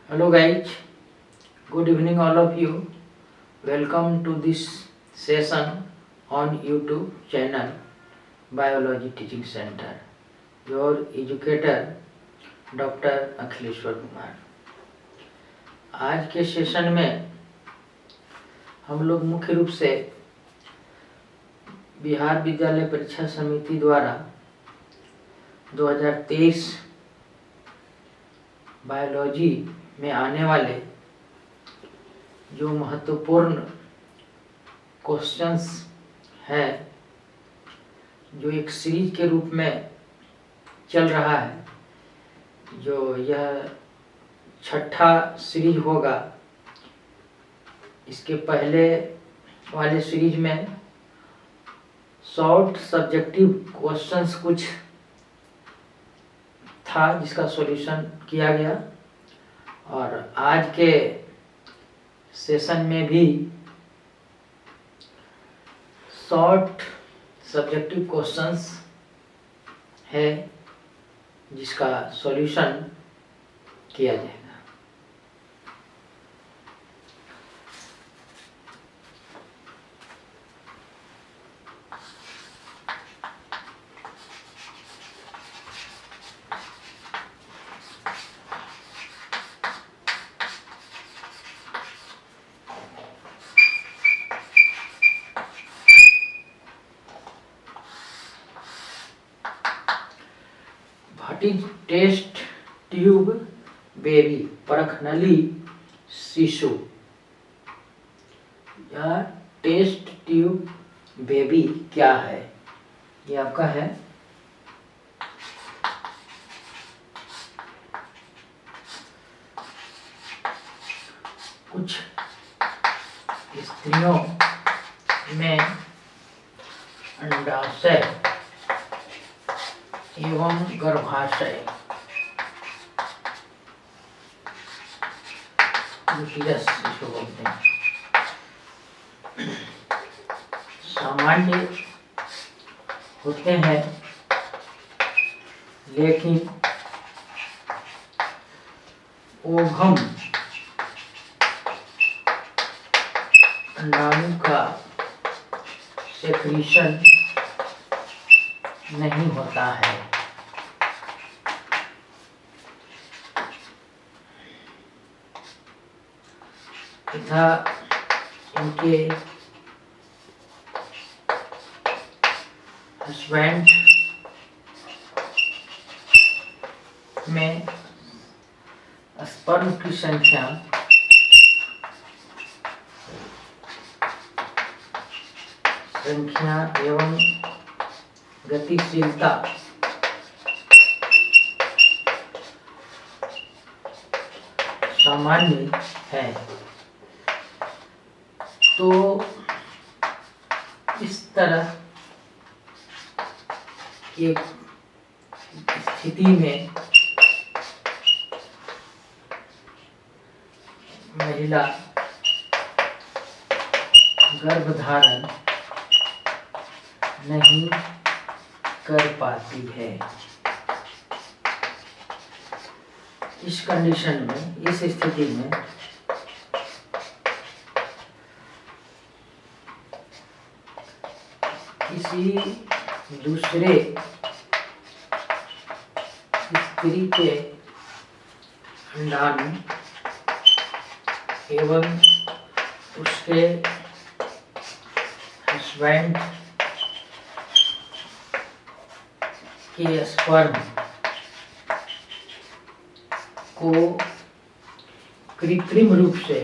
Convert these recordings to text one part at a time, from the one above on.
Hello guys, good evening all of you. Welcome to this session on YouTube channel Biology Teaching Center. Your educator doctor Akhileshwar Kumar. आज के session में हम लोग मुख्य रूप से बिहार विद्यालय परीक्षा समिति द्वारा 2023 बायोलॉजी में आने वाले जो महत्वपूर्ण क्वेश्चंस है, जो एक सीरीज के रूप में चल रहा है, जो यह छठा सीरीज होगा। इसके पहले वाले सीरीज में शॉर्ट सब्जेक्टिव क्वेश्चंस कुछ था जिसका सॉल्यूशन किया गया, और आज के सेशन में भी शॉर्ट सब्जेक्टिव क्वेश्चंस है जिसका सॉल्यूशन किया जाएगा। What is test tube baby, परखनली शिशु या टेस्ट ट्यूब बेबी क्या है? ये आपका है कुछ स्त्रियों में अंडाशय एवं गर्भाशय यूटिरस इसको बोलते हैं, सामान्य होते हैं, लेकिन ओवम अंडाणु का सेक्रीशन नहीं होता है। तथा इनके हस्बैंड में स्पर्म की संख्या एवं गतिशीलता सामान्य है। तो इस तरह की स्थिति में महिला गर्भधारण नहीं कर पाती है। इस कंडीशन में, इस स्थिति में किसी दूसरे स्त्री के अंडाणु एवं उसके हस्बैंड के स्पर्म को कृत्रिम रूप से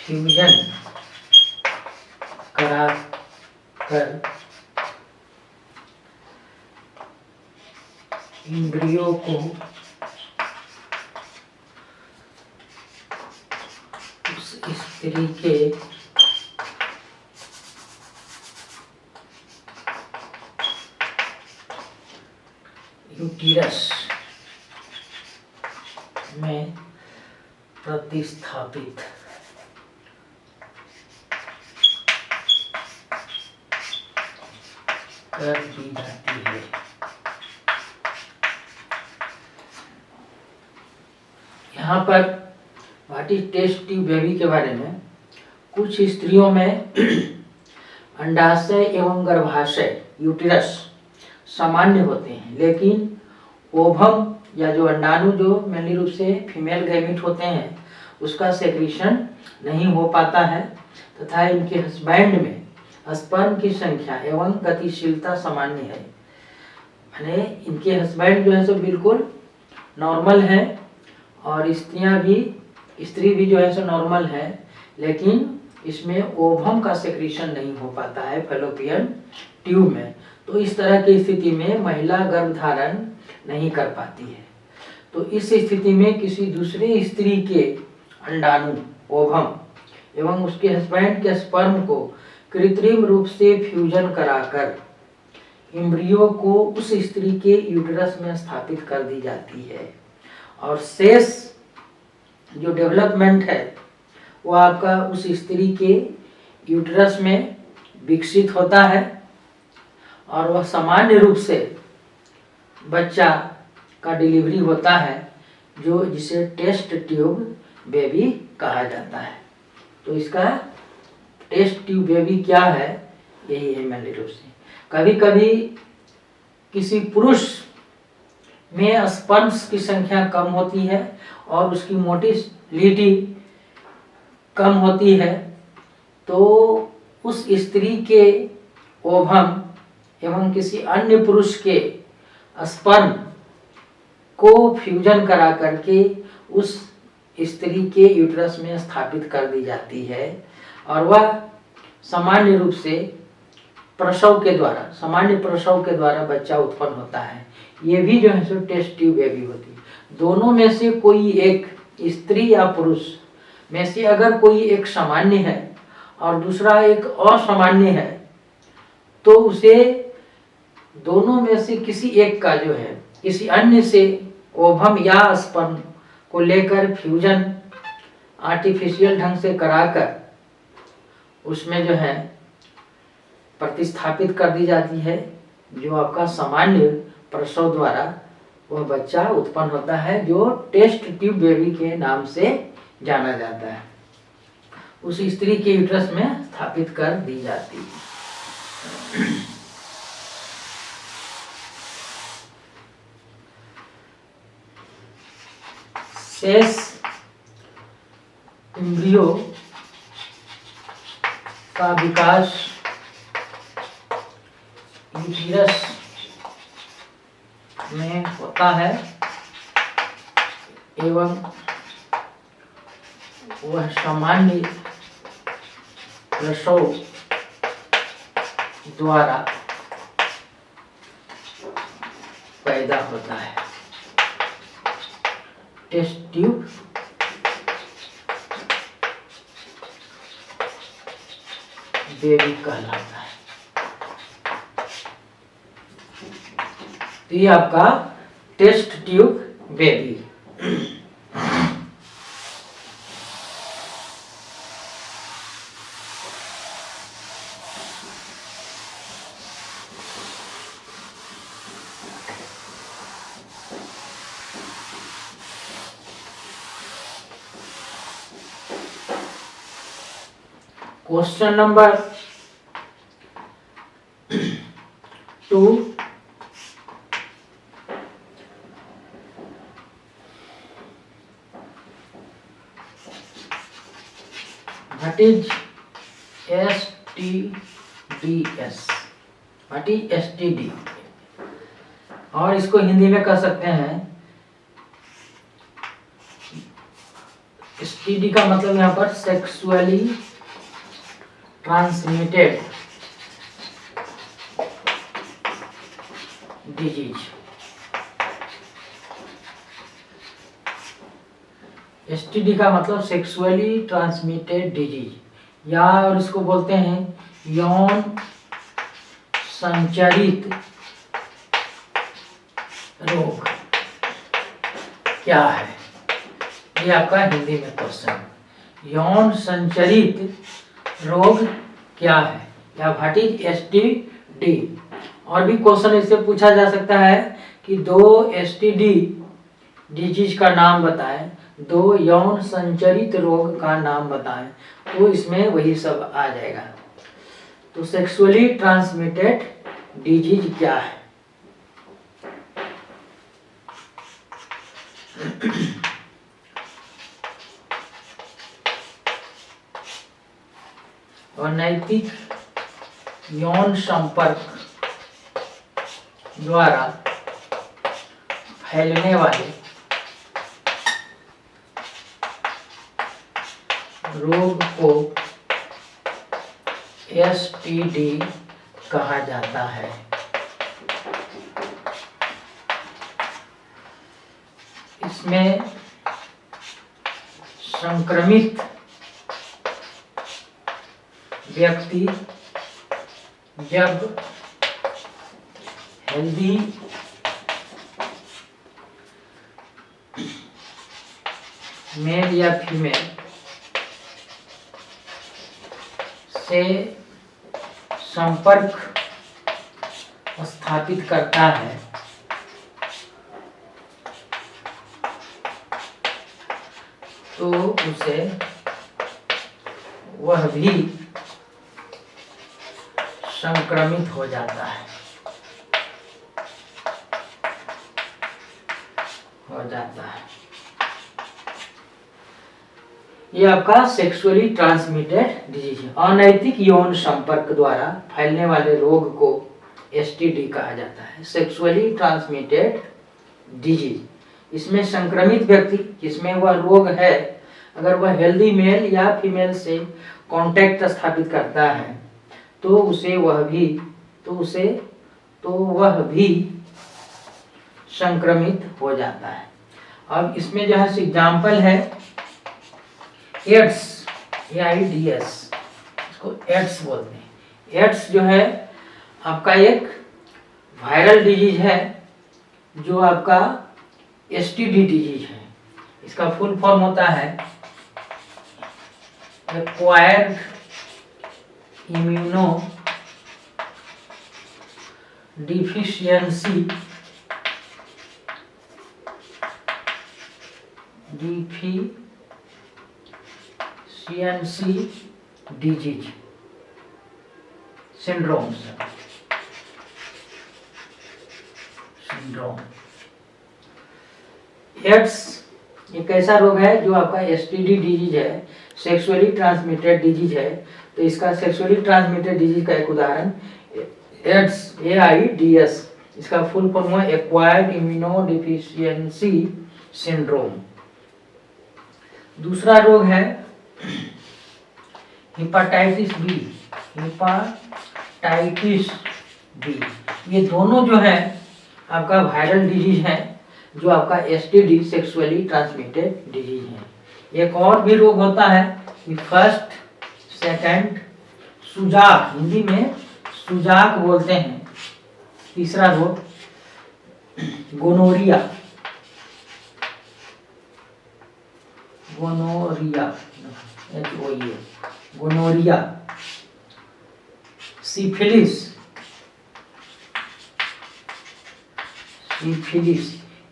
फ्यूजन करा कर इंद्रियों को उस स्त्री के यूटिरस में प्रतिस्थापित कर दी जाती है। यहाँ पर what is test tube baby के बारे में, कुछ स्त्रियों में अंडाशय एवं गर्भाशय यूटिरस सामान्य होते हैं, लेकिन ओवम या जो अंडाणु जो मेनली रूप से फीमेल गैमीट होते हैं उसका सेक्रीशन नहीं हो पाता है तथा इनके हस्बैंड में स्पर्म की संख्या एवं गतिशीलता सामान्य है। यानी इनके हस्बैंड जो है सो बिल्कुल नॉर्मल है और स्त्री भी जो है सो नॉर्मल है, लेकिन इसमें ओवम का सेक्रीशन नहीं हो पाता है फैलोपियन ट्यूब में। तो इस तरह की स्थिति में महिला गर्भधारण नहीं कर पाती है। तो इस स्थिति में किसी दूसरी स्त्री के अंडाणु ओवम एवं उसके हस्बैंड के स्पर्म को कृत्रिम रूप से फ्यूजन कराकर एम्ब्रियो को उस स्त्री के यूटेरस में स्थापित कर दी जाती है और शेष जो डेवलपमेंट है वो आपका उस स्त्री के यूटेरस में विकसित होता है और वह सामान्य रूप से बच्चा का डिलीवरी होता है जो जिसे टेस्ट ट्यूब बेबी कहा जाता है। तो इसका टेस्ट ट्यूब बेबी क्या है, यही है मेनली रूप से। कभी कभी किसी पुरुष में स्पर्म्स की संख्या कम होती है और उसकी मोटिलिटी कम होती है, तो उस स्त्री के ओवम एवं किसी अन्य पुरुष के स्पर्म को फ्यूजन करा करके उस स्त्री के यूटेरस में स्थापित कर दी जाती है और वह सामान्य रूप से सामान्य प्रसव के द्वारा बच्चा उत्पन्न होता है। ये भी जो है सो टेस्ट ट्यूब बेबी होती है। दोनों में से कोई एक, स्त्री या पुरुष में से अगर कोई एक सामान्य है और दूसरा एक असामान्य है, तो उसे दोनों में से किसी एक का जो है किसी अन्य से ओवम या स्पर्म को लेकर फ्यूजन आर्टिफिशियल ढंग से कराकर उसमें जो है प्रतिस्थापित कर दी जाती है, जो आपका सामान्य प्रसव द्वारा वह बच्चा उत्पन्न होता है जो टेस्ट ट्यूब बेबी के नाम से जाना जाता है। उस स्त्री के यूट्रस में स्थापित कर दी जाती है। शेष एम्ब्रियो का विकास यूटिरस में होता है एवं वह सामान्य प्रसव द्वारा पैदा होता है। टेस्ट ट्यूब बेबी कहलाता है। तो ये आपका test tube baby. Question number 2, what is STDs? What is STD? और इसको हिंदी में कह सकते हैं, STD का मतलब यहाँ पर सेक्सुअली ट्रांसमिटेड डिजीज। STD का मतलब सेक्सुअली ट्रांसमिटेड डिजीज या और इसको बोलते हैं यौन संचारित रोग। क्या है ये आपका हिंदी में क्वेश्चन, यौन संचारित रोग क्या है या व्हाट इज STD। और भी क्वेश्चन इससे पूछा जा सकता है कि 2 STD डिजीज का नाम बताएं, दो यौन संचरित रोग का नाम बताएं, तो इसमें वही सब आ जाएगा। तो सेक्सुअली ट्रांसमिटेड डिजीज क्या है? अनैतिक यौन संपर्क द्वारा फैलने वाले रोग को एसटीडी कहा जाता है। इसमें संक्रमित व्यक्ति जब हेल्दी मेल या फीमेल से संपर्क स्थापित करता है तो उसे वह भी संक्रमित हो जाता है। ये आपका सेक्सुअली ट्रांसमिटेड डिजीज है। अनैतिक यौन संपर्क द्वारा फैलने वाले रोग को एसटीडी कहा जाता है, सेक्सुअली ट्रांसमिटेड डिजीज। इसमें संक्रमित व्यक्ति जिसमें वह रोग है, अगर वह हेल्दी मेल या फीमेल से कांटेक्ट स्थापित करता है तो वह भी संक्रमित हो जाता है। अब इसमें जो है एग्जाम्पल है एड्स, AIDS, इसको एड्स बोलते हैं। एड्स जो है आपका एक वायरल डिजीज है जो आपका एसटीडी डिजीज है। इसका फुल फॉर्म होता है acquired immunodeficiency disease syndrome. AIDS एक ऐसा रोग है जो आपका एसटीडी डिजीज है, सेक्सुअली ट्रांसमिटेड डिजीज है। तो इसका सेक्सुअली ट्रांसमिटेड डिजीज का एक उदाहरण एड्स, AIDS, इसका फुल फॉर्म है एक्वायर्ड इम्यूनो डिफिशियंसी सिंड्रोम। दूसरा रोग है हेपेटाइटिस बी। ये दोनों जो है आपका वायरल डिजीज है जो आपका एसटीडी, सेक्सुअली ट्रांसमिटेड डिजीज है। एक और भी रोग होता है फर्स्ट सेकंड सुजाक, हिंदी में सुजाक बोलते हैं। तीसरा रोग गोनोरिया, सिफिलिस,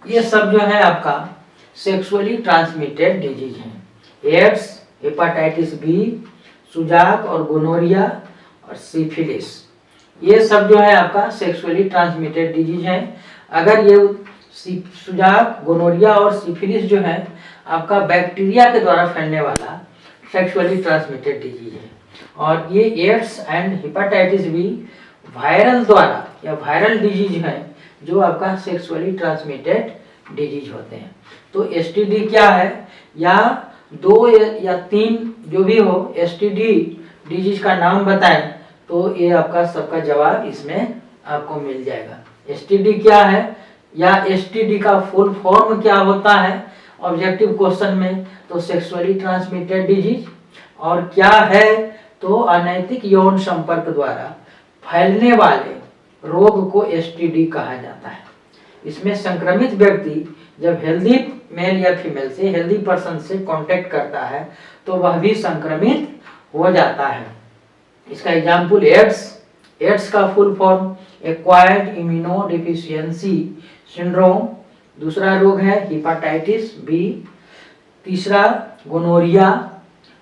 ये सब जो है आपका सेक्सुअली ट्रांसमिटेड डिजीज है। एड्स, हेपेटाइटिस बी, सुजाक और गोनोरिया और सिफिलिस, ये सब जो है आपका सेक्सुअली ट्रांसमिटेड डिजीज है। अगर ये सुजाक, गोनोरिया और सिफिलिस जो है आपका बैक्टीरिया के द्वारा फैलने वाला सेक्सुअली ट्रांसमिटेड डिजीज है, और ये AIDS and hepatitis B viral द्वारा या वायरल डिजीज है जो आपका सेक्सुअली ट्रांसमिटेड डिजीज होते हैं। तो एसटीडी क्या है, या 2 या 3 जो भी हो एसटीडी डिजीज का नाम बताएं तो ये आपका सबका जवाब इसमें आपको मिल जाएगा। एसटीडी क्या है या एसटीडी का फुल फॉर्म क्या होता है ऑब्जेक्टिव क्वेश्चन में, तो सेक्सुअली ट्रांसमिटेड डिजीज, और क्या है तो अनैतिक यौन संपर्क द्वारा फैलने वाले रोग को एसटीडी कहा जाता है। इसमें संक्रमित व्यक्ति जब हेल्दी मेल या फीमेल से, हेल्दी पर्सन से कांटेक्ट करता है तो वह भी संक्रमित हो जाता है। इसका एग्जाम्पल एड्स का full form acquired immunodeficiency syndrome. दूसरा रोग है हेपेटाइटिस बी, तीसरा गोनोरिया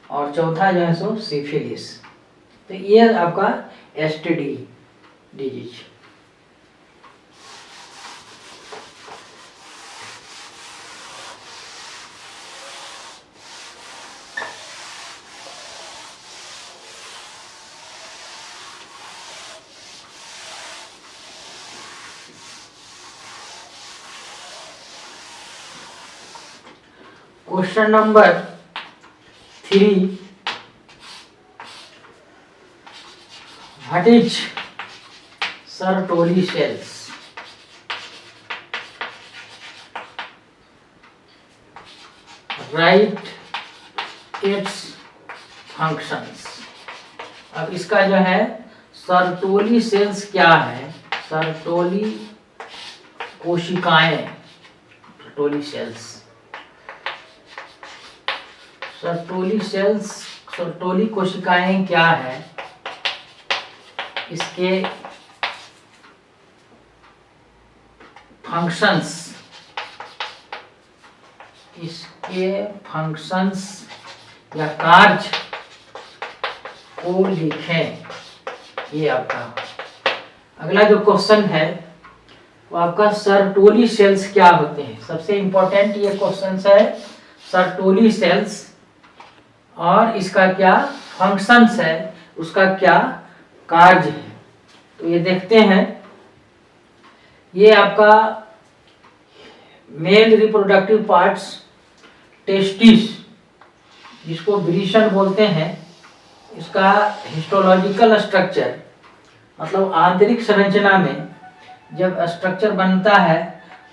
और चौथा जो है सो सिफिलिस। तो ये आपका STD disease. Question number 3, what is Sertoli cells? Right it's functions. अब इसका जो है सर्टोली सेल्स क्या है, सर्टोली कोशिकाएं, Sertoli cells, Sertoli cells, Sertoli कोशिकाएं क्या है, इसके फंक्शंस, इसके फंक्शंस या कार्य को लिखें। ये आपका अगला जो क्वेश्चन है वो आपका सर्टोली सेल्स क्या होते हैं। सबसे इंपॉर्टेंट ये क्वेश्चन है, सर्टोली सेल्स और इसका क्या फंक्शंस है, उसका क्या कार्य है। तो ये देखते हैं। ये आपका मेल रिप्रोडक्टिव पार्ट्स, टेस्टिस जिसको वृषण बोलते हैं, इसका हिस्टोलॉजिकल स्ट्रक्चर मतलब आंतरिक संरचना में जब स्ट्रक्चर बनता है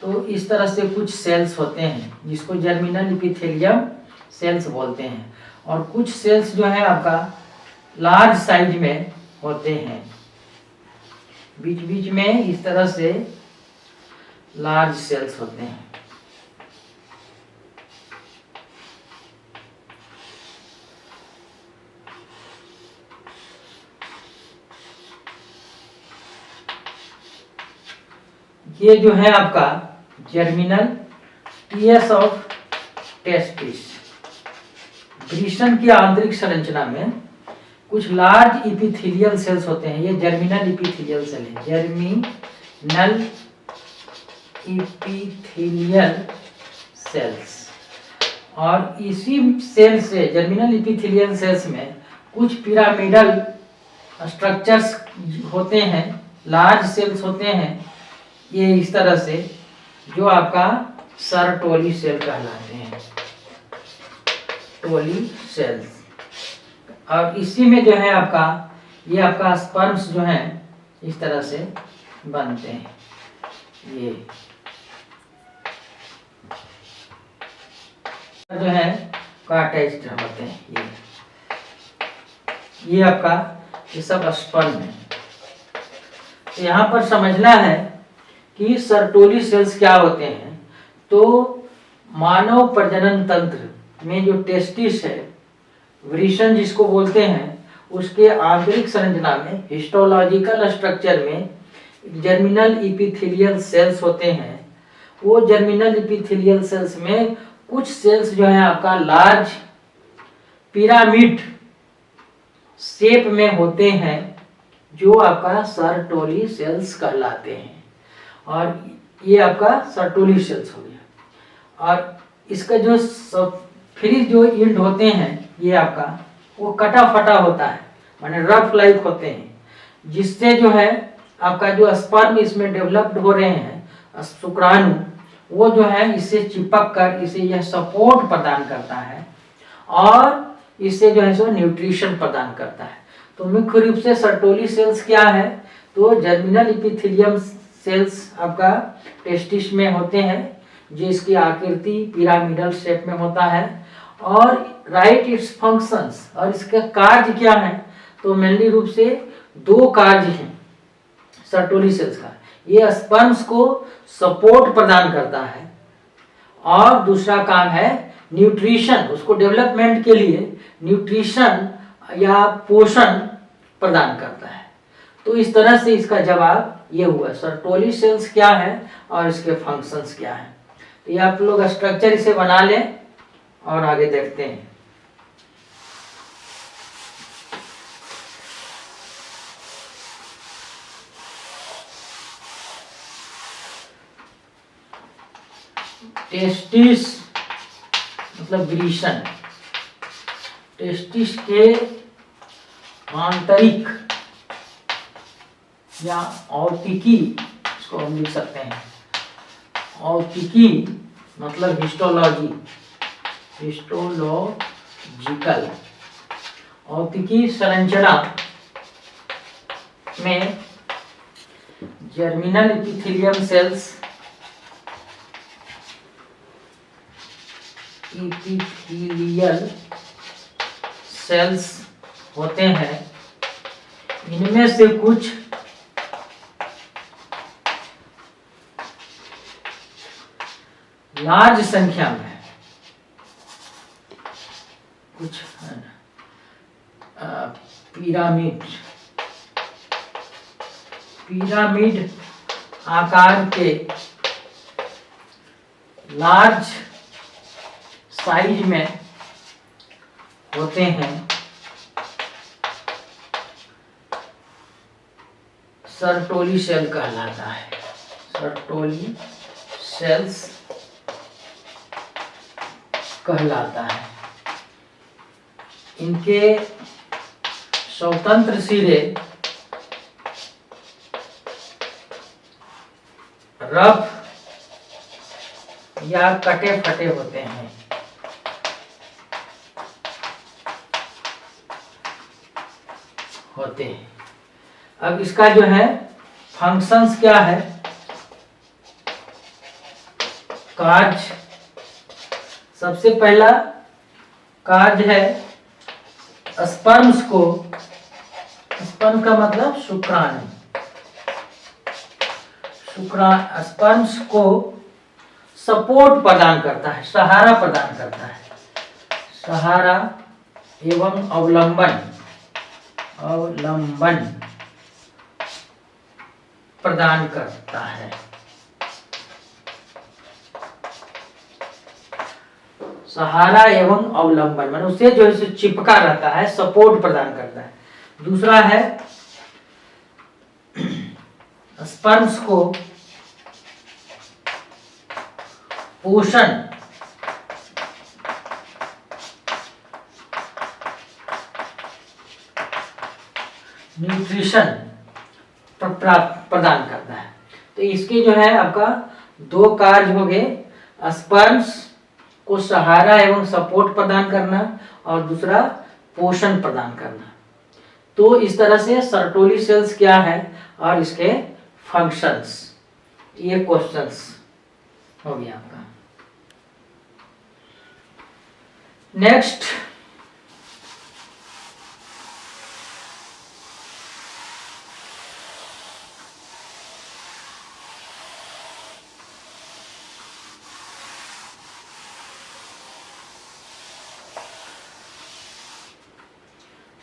तो इस तरह से कुछ सेल्स होते हैं जिसको जर्मिनल इपिथेलियम सेल्स बोलते हैं, और कुछ सेल्स जो है आपका लार्ज साइज में होते हैं, बीच बीच में इस तरह से लार्ज सेल्स होते हैं। ये जो है आपका जर्मिनल टीएस ऑफ टेस्टिस। वृषण की आंतरिक संरचना में कुछ लार्ज इपिथेलियल सेल्स होते हैं, ये जर्मिनल इपिथेलियल सेल है, जर्मिनल इपिथेलियल सेल्स। और इसी सेल से, जर्मिनल इपिथेलियल सेल्स में कुछ पिरामिडल स्ट्रक्चर्स होते हैं, लार्ज सेल्स होते हैं, ये इस तरह से, जो आपका सर्टोली सेल कहलाते हैं, टोली सेल्स। और इसी में जो है आपका ये आपका स्पर्म्स जो है इस तरह से बनते हैं, ये जो है अटैच्ड होते हैं, ये आपका ये सब स्पर्म है। तो यहाँ पर समझना है कि सर्टोली सेल्स क्या होते हैं। तो मानव प्रजनन तंत्र में जो टेस्टिस है, वृषण जिसको बोलते हैं, उसके आंतरिक संरचना में हिस्टोलॉजिकल स्ट्रक्चर में जर्मिनल इपिथेलियल सेल्स होते हैं। वो जर्मिनल इपिथेलियल सेल्स में कुछ सेल्स जो है आपका लार्ज पिरामिड शेप में होते हैं, जो आपका सर्टोली सेल्स कहलाते हैं। और ये आपका सर्टोली सेल्स हो गया। और इसका जो फ्रिज जो इंड होते हैं, ये आपका वो कटा फटा होता है, माने रफ लाइक होते हैं, जिससे जो है आपका जो स्पर्म इसमें डेवलप्ड हो रहे हैं, शुक्राणु, वो जो है इससे चिपक कर इसे यह सपोर्ट प्रदान करता है और इससे जो है सो न्यूट्रिशन प्रदान करता है। तो मुख्य रूप से सर्टोली सेल्स क्या है, तो जर्मिनल इपिथेलियम सेल्स आपका टेस्टिस में होते हैं, जिसकी आकृति पिरामिडल शेप में होता है। और राइट इट्स फंक्शंस, और इसका कार्य क्या है, तो मेनली रूप से दो कार्य हैं सर्टोली सेल्स का। ये स्पर्म्स को सपोर्ट प्रदान करता है और दूसरा काम है न्यूट्रिशन, उसको डेवलपमेंट के लिए न्यूट्रिशन या पोषण प्रदान करता है। तो इस तरह से इसका जवाब ये हुआ, सर्टोली सेल्स क्या है और इसके फंक्शंस क्या है। तो ये आप लोग स्ट्रक्चर इसे बना लें और आगे देखते हैं। टेस्टिस मतलब ग्रीषण, टेस्टिस के आंतरिक या औतिकी, इसको हम लिख सकते हैं औतिकी मतलब हिस्टोलॉजी, हिस्टोलॉजिकल, औतिकी संरचना में germinal epithelium cells, epithelial cells होते हैं। इनमें से कुछ लार्ज संख्या में, कुछ पिरामिड आकार के लार्ज साइज में होते हैं। सर्टोली सेल कहलाता है, सर्टोली सेल्स कहलाता है। इनके स्वतंत्र सिरे रफ या कटे फटे होते हैं। अब इसका जो है फंक्शंस क्या है, कार्य, सबसे पहला कार्य है स्पर्म्स को, स्पर्म का मतलब शुक्राणु, स्पर्म्स को सपोर्ट प्रदान करता है, सहारा प्रदान करता है, सहारा एवं अवलंबन प्रदान करता है। सहारा एवं अवलंबन माने उससे जो है चिपका रहता है, सपोर्ट प्रदान करता है। दूसरा है स्पर्म्स को पोषण, न्यूट्रिशन प्रदान करता है। तो इसके जो है आपका दो कार्य हो गए, स्पर्म्स को सहारा एवं सपोर्ट प्रदान करना और दूसरा पोषण प्रदान करना। तो इस तरह से सर्टोली सेल्स क्या है और इसके फंक्शंस, ये क्वेश्चंस हो गया आपका। Next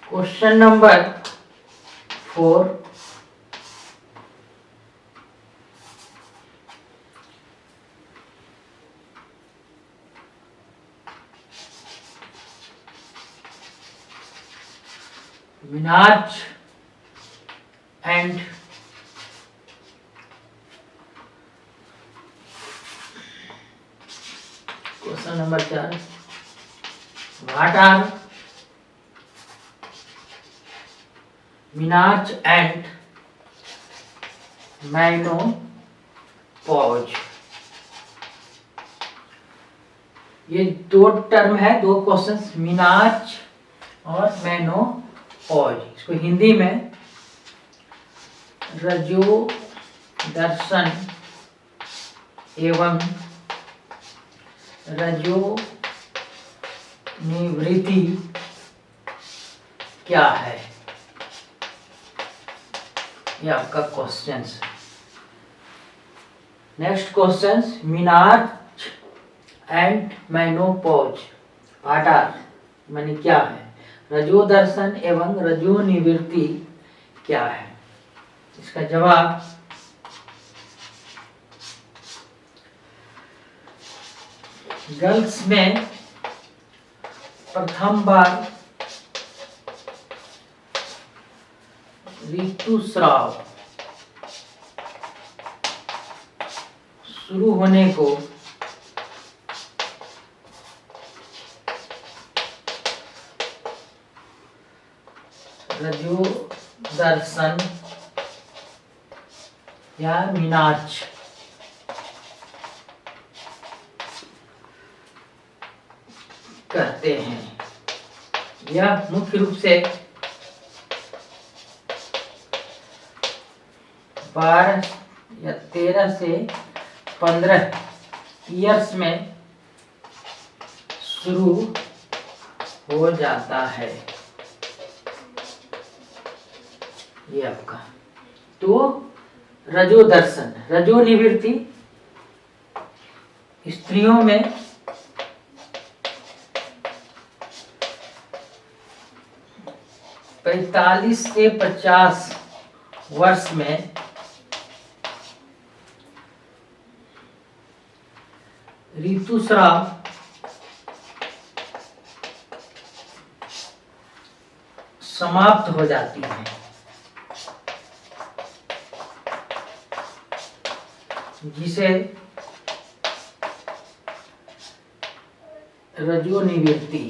question number 4, menarche and question number 4, what are menarche and menopause. ये दो टर्म है, दो क्वेश्चंस, मिनार्च और मेनोपॉज। इसको हिंदी में रजोदर्शन एवं रजोनिवृत्ति क्या है, ये आपका question. Next question, menarche and menopause what are माने क्या है, रजोदर्शन एवं रजोनिवृत्ति क्या है। इसका जवाब गर्ल्स में प्रथम बार ऋतुस्राव शुरू होने को रजोदर्शन या मीनाच कहते हैं। यह मुख्य रूप से 12 या 13 से 15 ईयर्स में शुरू हो जाता है। ये आपका तो रजोदर्शन, रजोनिवृत्ति स्त्रियों में 45 से 50 वर्ष में ऋतुस्राव समाप्त हो जाती है, जिसे रजोनिवृत्ति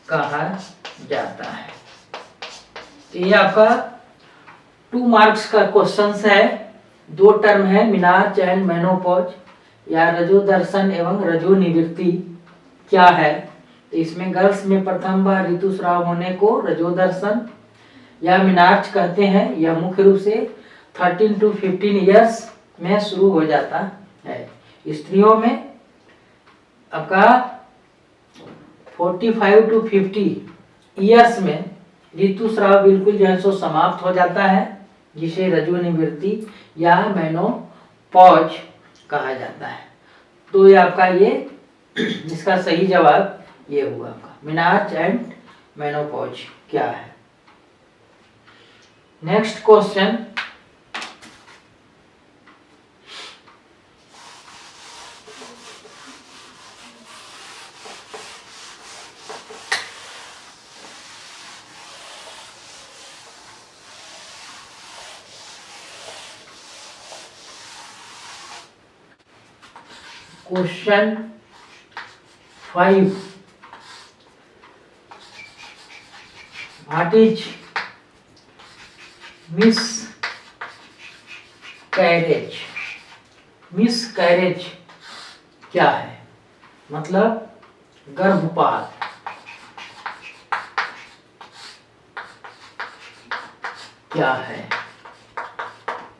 कहा जाता है। तो ये आपका 2 मार्क्स का क्वेश्चन है। 2 टर्म है, मीनाच एंड मेनोपॉज या रजोदर्शन एवं रजोनिवृत्ति क्या है। तो इसमें गर्ल्स में प्रथम बार ऋतुस्राव होने को रजोदर्शन या मीनाच कहते हैं। यह मुख्य रूप से 13 to 15 ईयर्स में शुरू हो जाता है। स्त्रियों में आपका 45 to 50 ईयर्स में ऋतुस्राव बिल्कुल जो है सो समाप्त हो जाता है, जिसे रजोनिवृत्ति या मेनोपॉज कहा जाता है। तो ये आपका ये इसका सही जवाब ये हुआ आपका मीनाच एंड मेनोपॉज क्या है। Next question, question 5, what is miscarriage? Miscarriage क्या है? मतलब गर्भपात। क्या है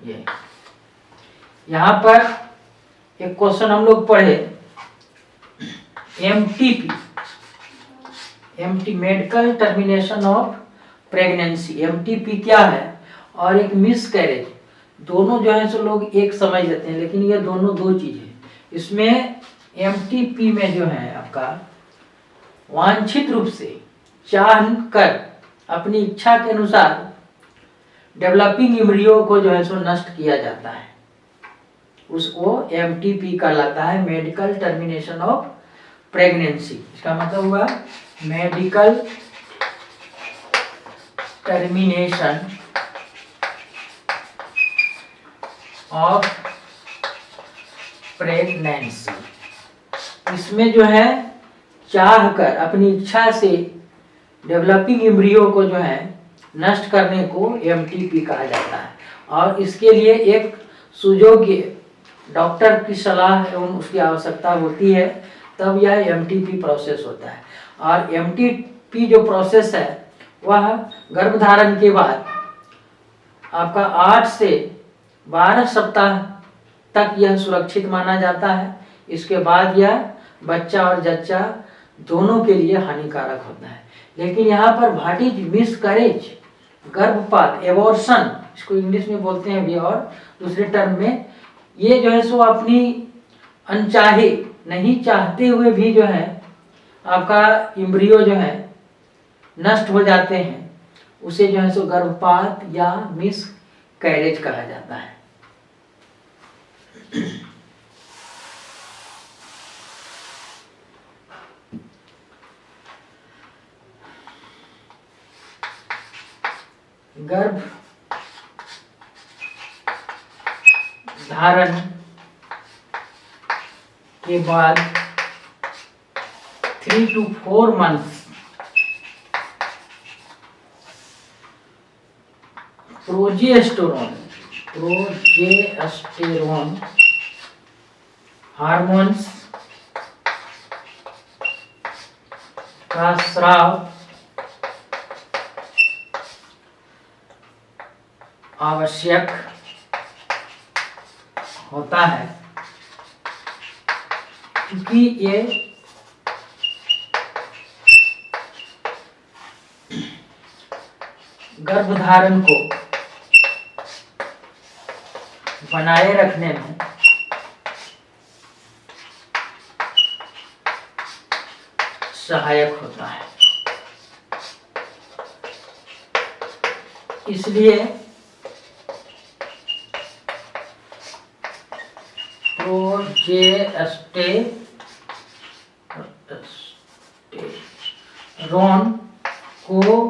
ये? यहां पर एक क्वेश्चन हम लोग पढ़े, MTP medical termination of pregnancy, MTP क्या है और एक मिसकैरेज, दोनों जो है सो लोग एक समझ लेते हैं, लेकिन ये दोनों 2 चीज है। इसमें एमटीपी में जो है आपका वांछित रूप से चाह कर अपनी इच्छा के अनुसार डेवलपिंग एम्ब्रियो को जो है सो नष्ट किया जाता है, उसको एमटीपी कहलाता है, मेडिकल टर्मिनेशन ऑफ प्रेगनेंसी। इसका मतलब हुआ मेडिकल टर्मिनेशन ऑफ प्रेगनेंसी। इसमें जो है चाह कर अपनी इच्छा से डेवलपिंग एम्ब्रियो को जो है नष्ट करने को एमटीपी कहा जाता है, और इसके लिए एक सुयोग्य डॉक्टर की सलाह एवं उसकी आवश्यकता होती है, तब यह एमटीपी प्रोसेस होता है। और एमटीपी जो प्रोसेस है वह गर्भधारण के बाद आपका 8 से 12 सप्ताह तक यह सुरक्षित माना जाता है। इसके बाद यह बच्चा और जच्चा दोनों के लिए हानिकारक होता है। लेकिन यहाँ पर व्हाट इज मिसकैरेज, गर्भपात, एबॉर्शन, इसको इंग्लिश में बोलते हैं भी, और दूसरे टर्म में ये जो है सो अपनी अनचाहे, नहीं चाहते हुए भी जो है आपका एम्ब्रियो जो है नष्ट हो जाते हैं, उसे जो है सो गर्भपात या मिस कैरेज कहा जाता है। गर्भ धारण के बाद 3 to 4 months प्रोजेस्टेरोन हार्मोन्स का स्राव आवश्यक होता है, क्योंकि ये गर्भधारण को बनाए रखने में सहायक होता है। इसलिए प्रोजेस्टेरोन को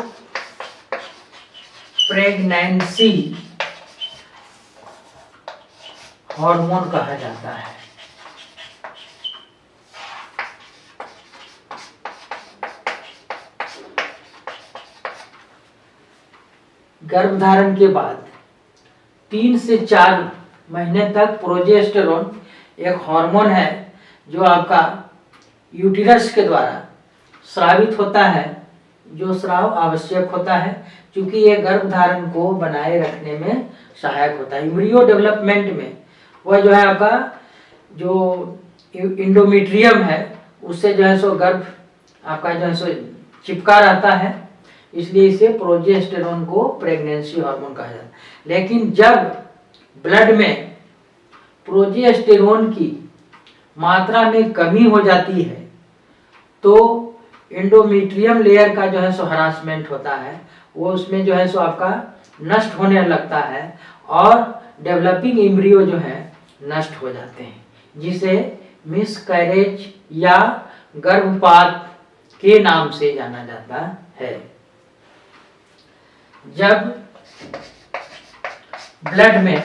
प्रेगनेंसी हार्मोन कहा जाता है। गर्भधारण के बाद 3 से 4 महीने तक प्रोजेस्टेरोन एक हार्मोन है जो आपका यूटिरस के द्वारा स्रावित होता है, जो स्राव आवश्यक होता है, क्योंकि यह गर्भधारण को बनाए रखने में सहायक होता है। एम्ब्रियो डेवलपमेंट में वह जो है आपका जो इंडोमेट्रियम है उससे जो है सो गर्भ आपका जो है सो चिपका रहता है, इसलिए इसे प्रोजेस्टेरोन को प्रेगनेंसी हार्मोन कहा जाता है। लेकिन जब ब्लड में प्रोजेस्टेरोन की मात्रा में कमी हो जाती है तो इंडोमेट्रियम लेयर का जो है सो हरासमेंट होता है, वो उसमें जो है सो आपका नष्ट होने लगता है और डेवलपिंग एम्ब्रियो जो है नष्ट हो जाते हैं, जिसे मिसकैरेज या गर्भपात के नाम से जाना जाता है। जब ब्लड में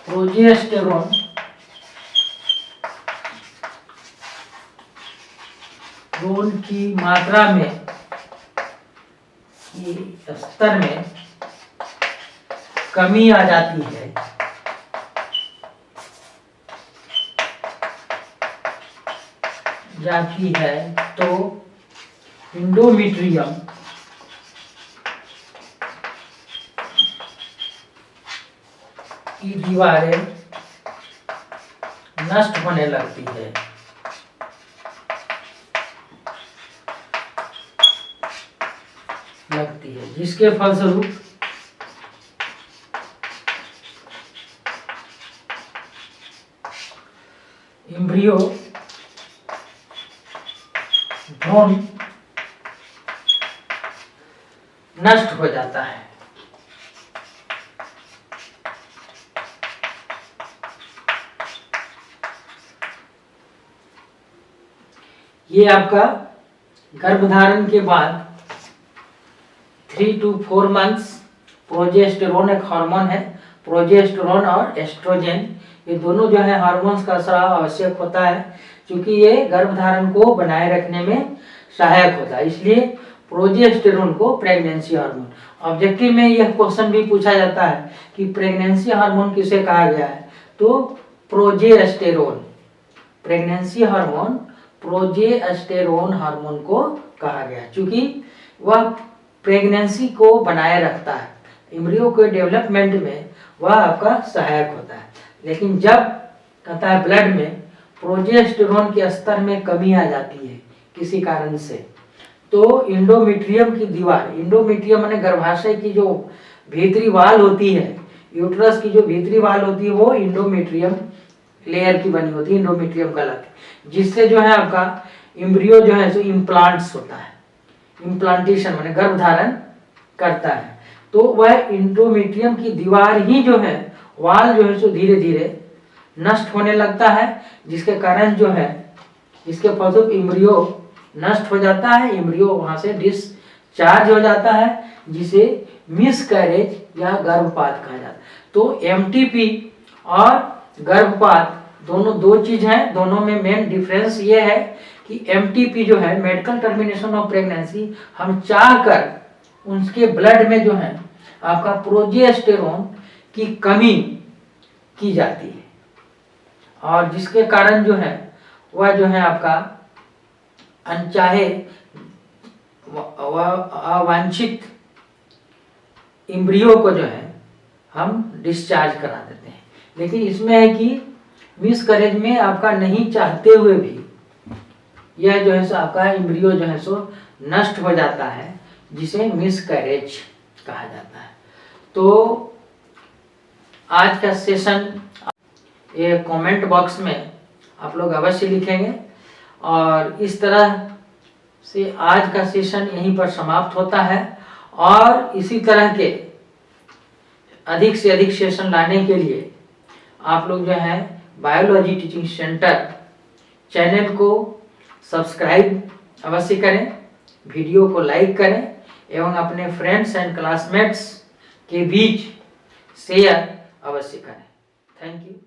प्रोजेस्टेरोन की मात्रा में स्तर में कमी आ जाती है तो इंडोमेट्रियम की दीवारें नष्ट होने लगती है। जिसके फलस्वरूप एम्ब्रियो भ्रूण नष्ट हो जाता है। ये आपका गर्भधारण के बाद 3 to 4 months प्रोजेस्टेरोन एक हार्मोन है। प्रोजेस्टेरोन और एस्ट्रोजन ये दोनों जो है हार्मोन्स का स्राव आवश्यक होता है, क्योंकि ये गर्भधारण को बनाए रखने में सहायक होता है, इसलिए प्रोजेस्टेरोन को प्रेगनेंसी हार्मोन। ऑब्जेक्टिव में यह क्वेश्चन भी पूछा जाता है कि प्रेगनेंसी हार्मोन किसे कहा गया है, तो progesterone pregnancy hormone progesterone hormone को कहा गया, क्योंकि वह प्रेगनेंसी को बनाए रखता है, एम्ब्रियो के डेवलपमेंट में वह आपका सहायक होता है। लेकिन जब कहता है ब्लड में प्रोजेस्टेरोन के स्तर में कमी आ जाती है किसी कारण से, तो इंडोमेट्रियम की दीवार, इंडोमेट्रियम माने गर्भाशय की जो भीतरी वाल होती है, यूट्रस की जो भीतरी वाल होती है वो इंडोमेट्रियम लेयर की बनी होती है, इंडोमेट्रियम कहलाती है, जिससे जो है आपका एम्ब्रियो जो है सो इम्प्लांट्स होता है, इम्प्लांटेशन माने गर्भधारण करता है। तो वह इंडोमेट्रियम की दीवार ही जो है, वाल जो है सो धीरे धीरे नष्ट होने लगता है, जिसके कारण जो है इसके फलस्वरूप एम्ब्रियो नष्ट हो जाता है, एम्ब्रियो वहां से डिस्चार्ज हो जाता है, जिसे मिसकैरेज या गर्भपात कहा जाता है। तो एमटीपी और गर्भपात दोनों दो चीज हैं, दोनों में मेन डिफरेंस ये है कि एमटीपी जो है मेडिकल टर्मिनेशन ऑफ प्रेगनेंसी, हम चाहकर उनके ब्लड में जो है आपका प्रोजेस्टेरोन की कमी की जाती है, और जिसके कारण जो है वह जो है आपका अनचाहे अवांछित एम्ब्रियो को जो है हम डिस्चार्ज करा देते हैं। लेकिन इसमें है कि मिसकैरेज में आपका नहीं चाहते हुए भी यह जो है सो आपका एम्ब्रियो जो है सो नष्ट हो जाता है, जिसे मिसकैरेज कहा जाता है। तो आज का सेशन ये कमेंट बॉक्स में आप लोग अवश्य लिखेंगे, और इस तरह से आज का सेशन यहीं पर समाप्त होता है। और इसी तरह के अधिक से अधिक सेशन लाने के लिए आप लोग जो है बायोलॉजी टीचिंग सेंटर चैनल को सब्सक्राइब अवश्य करें, वीडियो को लाइक करें एवं अपने फ्रेंड्स एंड क्लासमेट्स के बीच शेयर अवश्य करें। Thank you.